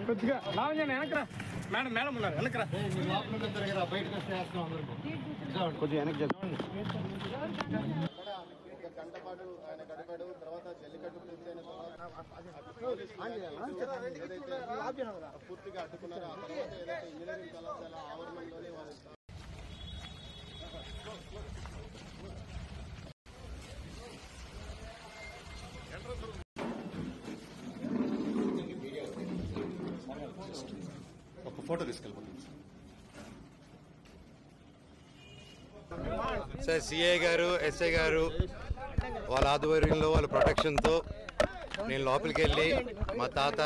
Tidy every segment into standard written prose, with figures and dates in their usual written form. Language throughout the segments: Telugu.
కొద్దిగా లావణ్య వెనకరా మేడం మేడం ఉన్నారు వెనకరా కొద్దిగా వెనక్కి గంటపాటు ఆయన గడిపాడు. తర్వాత జల్లికట్టు పూర్తిగా అడ్డుకున్నారు. ఆ తర్వాత ఏదైతే ఇంజనీరింగ్ కళాశాల ఆవరణంలోనే వారు ఒక ఫోటో తీసుకెళ్ళిపోతుంది సార్. సిఐ గారు, ఎస్ఐ గారు వాళ్ళ ఆధ్వర్యంలో వాళ్ళ ప్రొటెక్షన్తో నేను లోపలికి వెళ్ళి మా తాత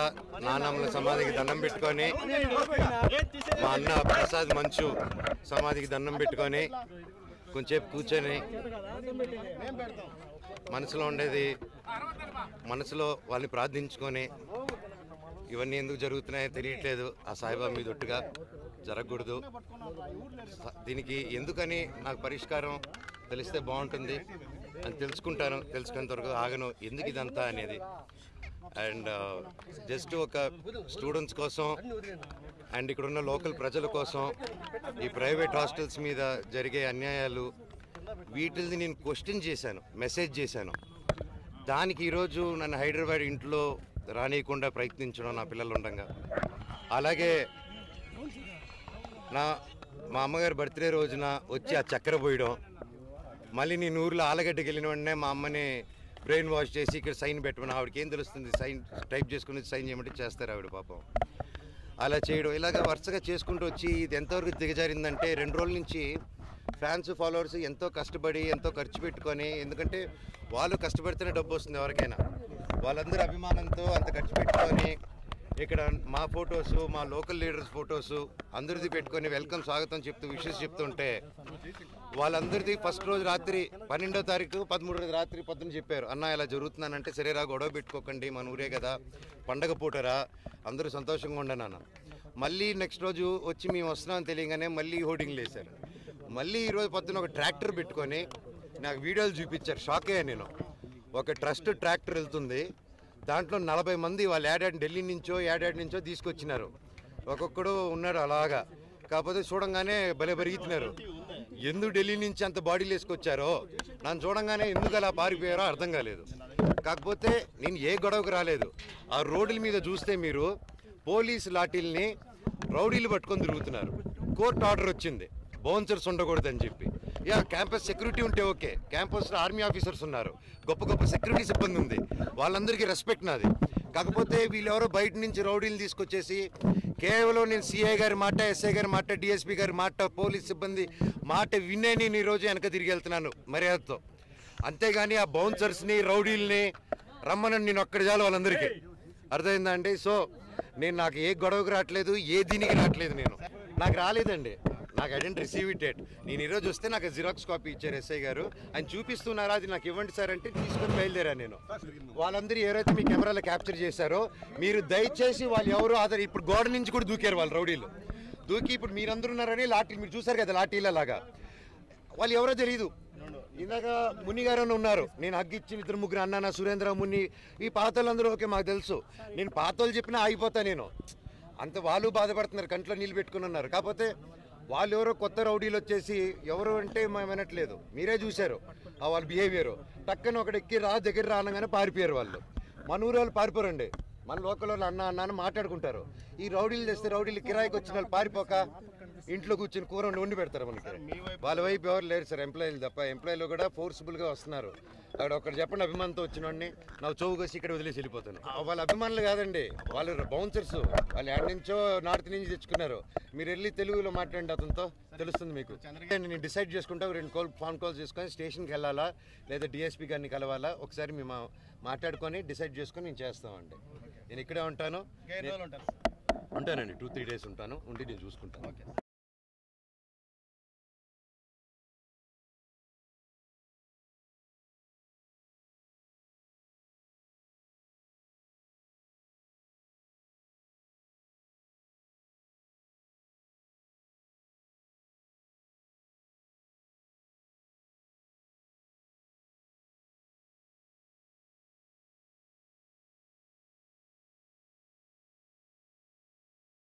నాన్నమ్మల సమాధికి దండం పెట్టుకొని, మా అన్న ప్రసాద్ మంచు సమాధికి దండం పెట్టుకొని కొంచెంసేపు కూర్చొని మనసులో ఉండేది మనసులో వాళ్ళని ప్రార్థించుకొని, ఇవన్నీ ఎందుకు జరుగుతున్నాయో తెలియట్లేదు, ఆ సాయిబాబా మీద ఒట్టుగా జరగకూడదు, దీనికి ఎందుకని నాకు పరిష్కారం తెలిస్తే బాగుంటుంది అని తెలుసుకుంటాను. తెలుసుకునేంత వరకు ఆగను ఎందుకు ఇదంతా అనేది. అండ్ జస్ట్ ఒక స్టూడెంట్స్ కోసం అండ్ ఇక్కడున్న లోకల్ ప్రజల కోసం ఈ ప్రైవేట్ హాస్టల్స్ మీద జరిగే అన్యాయాలు వీటిని నేను క్వశ్చన్ చేశాను, మెసేజ్ చేశాను. దానికి ఈరోజు నన్ను హైదరాబాద్ ఇంట్లో రానియకుండా ప్రయత్నించడం నా పిల్లలు ఉండగా, అలాగే మా అమ్మగారి బర్త్డే రోజున వచ్చి ఆ చక్కెర పోయడం, మళ్ళీ నేను ఊర్లో ఆలగడ్డకి వెళ్ళిన వెంటనే మా అమ్మని బ్రెయిన్ వాష్ చేసి ఇక్కడ సైన్ పెట్టమని, ఆవిడకి ఏం తెలుస్తుంది, సైన్ టైప్ చేసుకుని సైన్ చేయమంటే చేస్తారు ఆవిడ పాపం. అలా చేయడం ఇలాగ వరుసగా చేసుకుంటూ వచ్చి ఇది ఎంతవరకు దిగజారిందంటే 2 రోజుల నుంచి ఫ్యాన్స్ ఫాలోవర్స్ ఎంతో కష్టపడి ఎంతో ఖర్చు పెట్టుకొని, ఎందుకంటే వాళ్ళు కష్టపడితేనే డబ్బు వస్తుంది ఎవరికైనా, వాళ్ళందరూ అభిమానంతో అంత ఖర్చు పెట్టుకొని ఇక్కడ మా ఫొటోసు, మా లోకల్ లీడర్స్ ఫొటోసు అందరిది పెట్టుకొని వెల్కమ్ స్వాగతం చెప్తూ విషెస్ చెప్తుంటే, వాళ్ళందరిది ఫస్ట్ రోజు రాత్రి 12వ తారీఖు 13వ రాత్రి పొద్దున చెప్పారు, అన్న ఇలా జరుగుతున్నానంటే సరేరా గొడవ పెట్టుకోకండి, మన ఊరే కదా, పండగ పూటరా, అందరూ సంతోషంగా ఉండను. మళ్ళీ నెక్స్ట్ రోజు వచ్చి మేము వస్తున్నామని తెలియగానే మళ్ళీ హోర్డింగ్లు వేశారు. మళ్ళీ ఈరోజు పొద్దున ఒక ట్రాక్టర్ పెట్టుకొని నాకు వీడియోలు చూపించారు, షాక్ అయ్యా నేను. ఒక ట్రస్ట్ ట్రాక్టర్ వెళ్తుంది, దాంట్లో 40 మంది వాళ్ళు ఢిల్లీ నుంచో తీసుకొచ్చినారు, ఒక్కొక్కడు ఉన్నాడు అలాగా. కాకపోతే చూడంగానే భలే పెరుగుతున్నారు. ఎందుకు ఢిల్లీ నుంచి అంత బాడీలు వేసుకొచ్చారో, నన్ను చూడంగానే ఎందుకు అలా పారిపోయారో అర్థం కాలేదు. కాకపోతే నేను ఏ గొడవకు రాలేదు. ఆ రోడ్ల మీద చూస్తే మీరు పోలీసు లాఠీల్ని రౌడీలు పట్టుకొని తిరుగుతున్నారు. కోర్టు ఆర్డర్ వచ్చింది బౌన్సర్స్ ఉండకూడదని చెప్పి. క్యాంపస్ సెక్యూరిటీ ఉంటే ఓకే, క్యాంపస్లో ఆర్మీ ఆఫీసర్స్ ఉన్నారు, గొప్ప గొప్ప సెక్యూరిటీ సిబ్బంది ఉంది, వాళ్ళందరికీ రెస్పెక్ట్ నాది. కాకపోతే వీళ్ళెవరో బయట నుంచి రౌడీలు తీసుకొచ్చేసి కేవలం నేను సిఐ గారి మాట, ఎస్ఐ గారి మాట, డిఎస్పీ గారి మాట, పోలీస్ సిబ్బంది మాట వినే నేను ఈరోజు వెనక తిరిగి వెళ్తున్నాను మర్యాదతో. అంతేగాని ఆ బౌన్సర్స్ని రౌడీల్ని రమ్మనని నేను ఒక్కడి చాలు వాళ్ళందరికీ, అర్థమైందా అండి? సో నాకు ఏ గొడవకు రావట్లేదు, ఏ దీనికి రావట్లేదు, నాకు రాలేదండి, నాకు I didn't receive it yet. నేను ఈరోజు వస్తే నాకు జిరాక్స్ కాపీ ఇచ్చారు ఎస్ఐ గారు, ఆయన చూపిస్తున్నారా, అది నాకు ఇవ్వండి సార్ అంటే తీసుకొని బయలుదేరాను నేను. వాళ్ళందరూ ఎవరైతే మీ కెమెరాలో క్యాప్చర్ చేశారో మీరు దయచేసి వాళ్ళు ఎవరు ఇప్పుడు గోడ నుంచి కూడా దూకారు వాళ్ళు రౌడీలు, దూకి ఇప్పుడు మీరందరూ ఉన్నారని లాఠీలు మీరు చూసారు కదా లాఠీల లాగా, వాళ్ళు ఎవరో తెలియదు. ఇందాక ముని గారు ఉన్నారు, నేను హగ్గిచ్చి 2-3 అన్నాను, సురేంద్ర, ముని, ఈ పాతోళ్ళందరూ ఓకే మాకు తెలుసు, నేను పాతోళ్ళు చెప్పినా ఆగిపోతా నేను, అంత వాళ్ళు బాధపడుతున్నారు, కంట్లో నీళ్ళు పెట్టుకుని ఉన్నారు. కాకపోతే వాళ్ళు ఎవరో కొత్త రౌడీలు వచ్చేసి ఎవరు అంటే మేము వినట్లేదు, మీరే చూశారు వాళ్ళ బిహేవియర్. టక్కన ఒకటి ఎక్కి దగ్గర రానగానే పారిపోయారు వాళ్ళు. మన ఊరు వాళ్ళు పారిపోరండి, మన లోకల్ వాళ్ళు అన్న అని మాట్లాడుకుంటారు. ఈ రౌడీలు తెస్తే రౌడీలు కిరాయికి వచ్చిన వాళ్ళు పారిపోక ఇంట్లో కూర్చొని కూర వండి పెడతారు మనకి. వాళ్ళ వైపు ఎవరు లేరు సార్, ఎంప్లాయీలు తప్ప. ఎంప్లాయీలు కూడా ఫోర్స్ఫుల్గా వస్తున్నారు. అక్కడ ఒకటి చెప్పండి, అభిమానంతో వచ్చిన వాడిని నాకు చౌకసి ఇక్కడ వదిలేసి వెళ్ళిపోతాను. వాళ్ళ అభిమానులు కాదండి, వాళ్ళు బౌన్సర్స్, వాళ్ళు ఎక్కడి నుంచో నార్త్ నుంచి తెచ్చుకున్నారు. మీరు వెళ్ళి తెలుగులో మాట్లాడండి, అతనితో తెలుస్తుంది మీకు. నేను డిసైడ్ చేసుకుంటా, 2 ఫోన్ కాల్స్ చేసుకొని స్టేషన్కి వెళ్ళాలా లేదా డిఎస్పీ గారిని కలవాలా ఒకసారి మేము మాట్లాడుకొని డిసైడ్ చేసుకొని నేను చేస్తామండి. నేను ఇక్కడే ఉంటానండి, 2-3 డేస్ ఉంటాను, ఉండి నేను చూసుకుంటాను.